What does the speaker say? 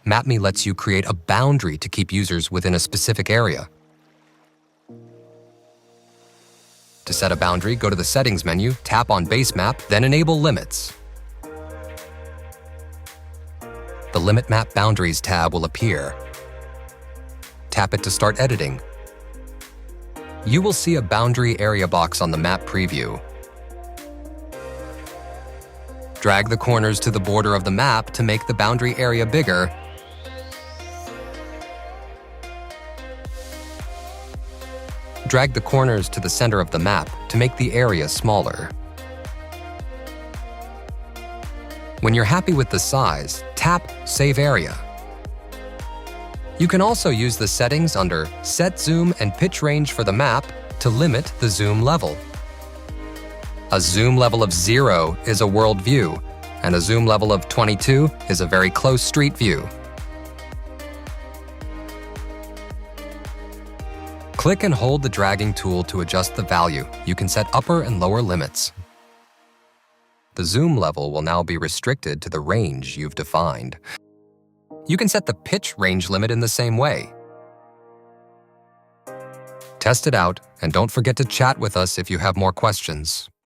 Mapme lets you create a boundary to keep users within a specific area. To set a boundary, go to the Settings menu, tap on Base Map, then Enable Limits. The Limit Map Boundaries tab will appear. Tap it to start editing. You will see a boundary area box on the map preview. Drag the corners to the border of the map to make the boundary area bigger. Drag the corners to the center of the map to make the area smaller. When you're happy with the size, tap Save Area. You can also use the settings under Set Zoom and Pitch Range for the map to limit the zoom level. A zoom level of 0 is a world view, and a zoom level of 22 is a very close street view. Click and hold the dragging tool to adjust the value. You can set upper and lower limits. The zoom level will now be restricted to the range you've defined. You can set the pitch range limit in the same way. Test it out, and don't forget to chat with us if you have more questions.